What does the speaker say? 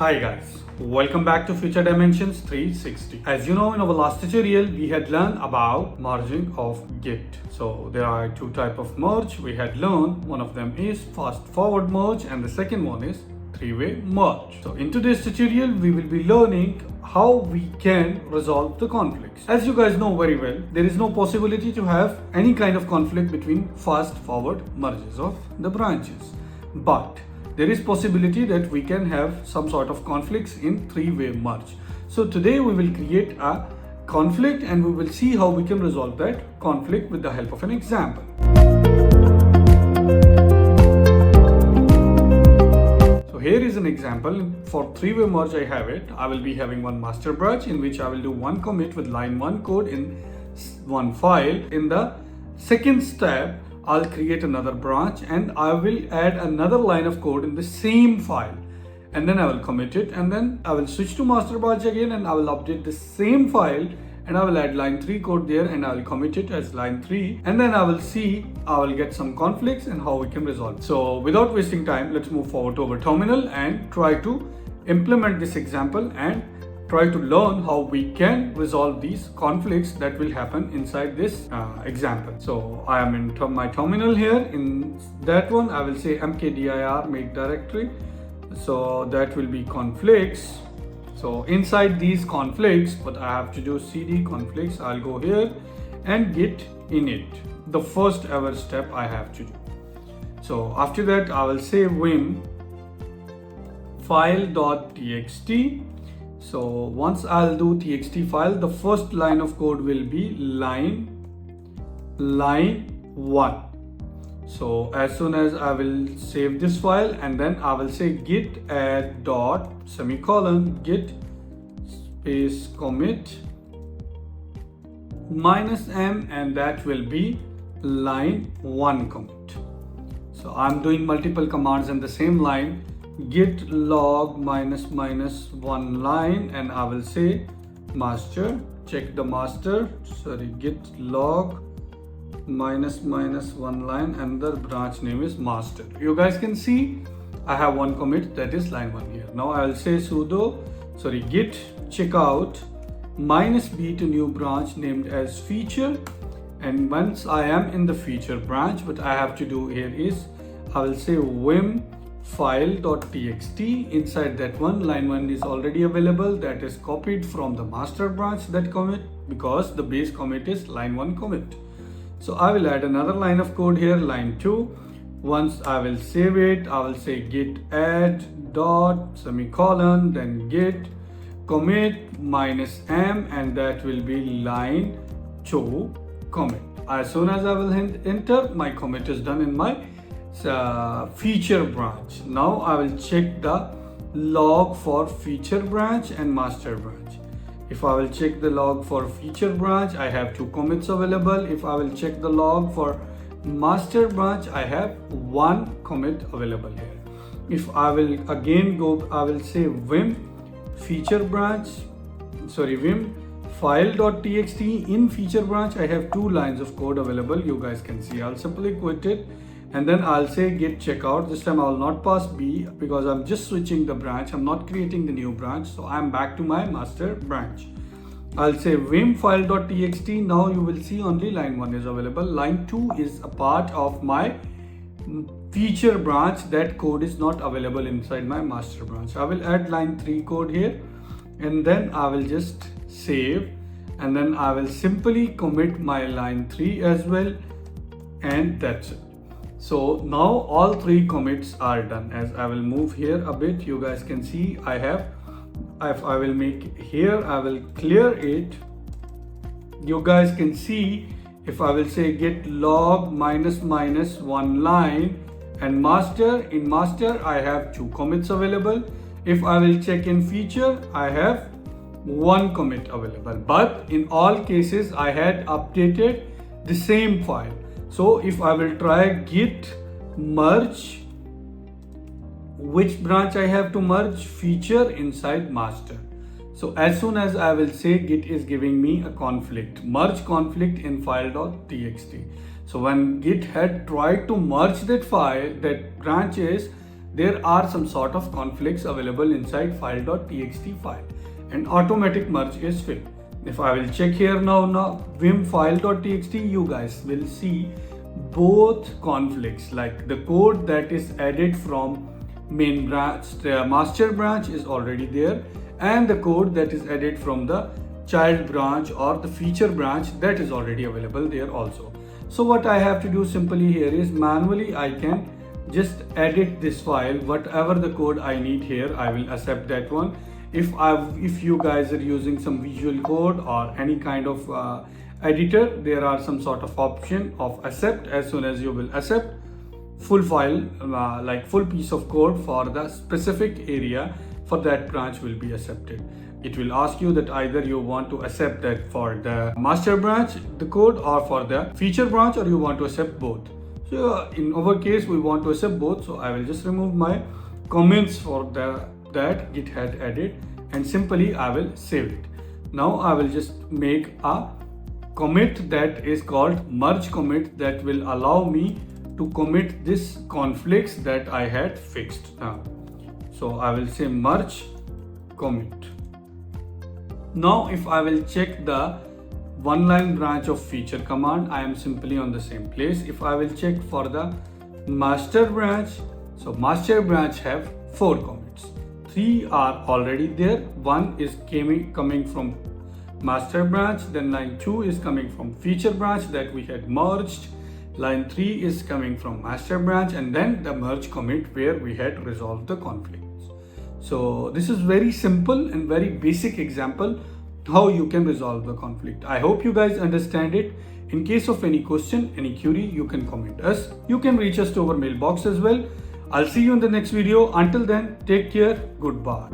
Hi guys, welcome back to Future Dimensions 360. As you know, in our last tutorial, we had learned about merging of Git. So there are two types of merge we had learned. One of them is fast forward merge and the second one is three-way merge. So in today's tutorial, we will be learning how we can resolve the conflicts. As you guys know very well, there is no possibility to have any kind of conflict between fast forward merges of the branches. But there is possibility that we can have some sort of conflicts in three-way merge. So today we will create a conflict and we will see how we can resolve that conflict with the help of an example. So here is an example. For three-way merge I have it. I will be having one master branch in which I will do one commit with line 1 code in one file. In the second step, I'll create another branch and I will add another line of code in the same file, and then I will commit it, and then I will switch to master branch again and I will update the same file and I will add line 3 code there and I will commit it as line 3, and then I will get some conflicts and how we can resolve. So without wasting time, let's move forward to our terminal and try to implement this example and try to learn how we can resolve these conflicts that will happen inside this example. So I am in my terminal here. In that one, I will say mkdir make directory. So that will be conflicts. So inside these conflicts, what I have to do, cd conflicts, I'll go here and git init, the first ever step I have to do. So after that, I will say vim file.txt. So once I'll do txt file, the first line of code will be line 1. So as soon as I will save this file, and then I will say git add dot semicolon git space commit -m, and that will be line 1 commit. So I'm doing multiple commands in the same line. Git log -1 line, and I will say master, check the master, git log -1 line, and the branch name is master. You guys can see I have one commit, that is line 1 here. Now I will say git checkout -b to new branch named as feature, and once I am in the feature branch, what I have to do here is I will say vim file.txt. inside that one, line 1 is already available, that is copied from the master branch, that commit, because the base commit is line 1 commit. So I will add another line of code here, line 2. Once I will save it, I will say git add dot semicolon, then git commit -m, and that will be line 2 commit. As soon as I will enter, my commit is done in my feature branch. Now I will check the log for feature branch and master branch. If I will check the log for feature branch, I have 2 commits available. If I will check the log for master branch, I have 1 commit available here. If I will again go, I will say vim feature branch, vim file.txt. in feature branch, I have 2 lines of code available. You guys can see. I'll simply quit it, and then I'll say git checkout. This time I will not pass b because I'm just switching the branch. I'm not creating the new branch. So I'm back to my master branch. I'll say vim file.txt. Now you will see only line 1 is available. Line 2 is a part of my feature branch. That code is not available inside my master branch. I will add line 3 code here, and then I will just save, and then I will simply commit my line 3 as well, and that's it. So now all 3 commits are done. As I will move here a bit, you guys can see if I will make here, I will clear it. You guys can see if I will say git log -1 line and master, in master I have 2 commits available. If I will check in feature, I have 1 commit available, but in all cases I had updated the same file. So if I will try git merge, which branch I have to merge? Feature inside master. So as soon as I will say Git is giving me a conflict, merge conflict in file.txt. So when Git had tried to merge that file, that branches, there are some sort of conflicts available inside file.txt file, and automatic merge is failed. If I will check here now vim file.txt, you guys will see both conflicts, like the code that is added from main branch, the master branch is already there, and the code that is added from the child branch or the feature branch, that is already available there also. So what I have to do simply here is manually I can just edit this file. Whatever the code I need here, I will accept that one. If you guys are using some visual code or any kind of editor, there are some sort of option of accept. As soon as you will accept, full file like full piece of code for the specific area for that branch will be accepted. It will ask you that either you want to accept that for the master branch the code or for the feature branch, or you want to accept both. So in our case we want to accept both, so I will just remove my comments for that Git had added, and simply I will save it. Now I will just make a commit that is called merge commit, that will allow me to commit this conflicts that I had fixed now. So I will say merge commit. Now if I will check the one line branch of feature command, I am simply on the same place. If I will check for the master branch, so master branch have 4 commits. 3 are already there. 1 is coming from master branch, then line 2 is coming from feature branch that we had merged, line 3 is coming from master branch, and then the merge commit where we had resolved the conflicts. So this is very simple and very basic example how you can resolve the conflict. I hope you guys understand it. In case of any question, any query, you can comment us. You can reach us to our mailbox as well. I'll see you in the next video. Until then, take care. Goodbye.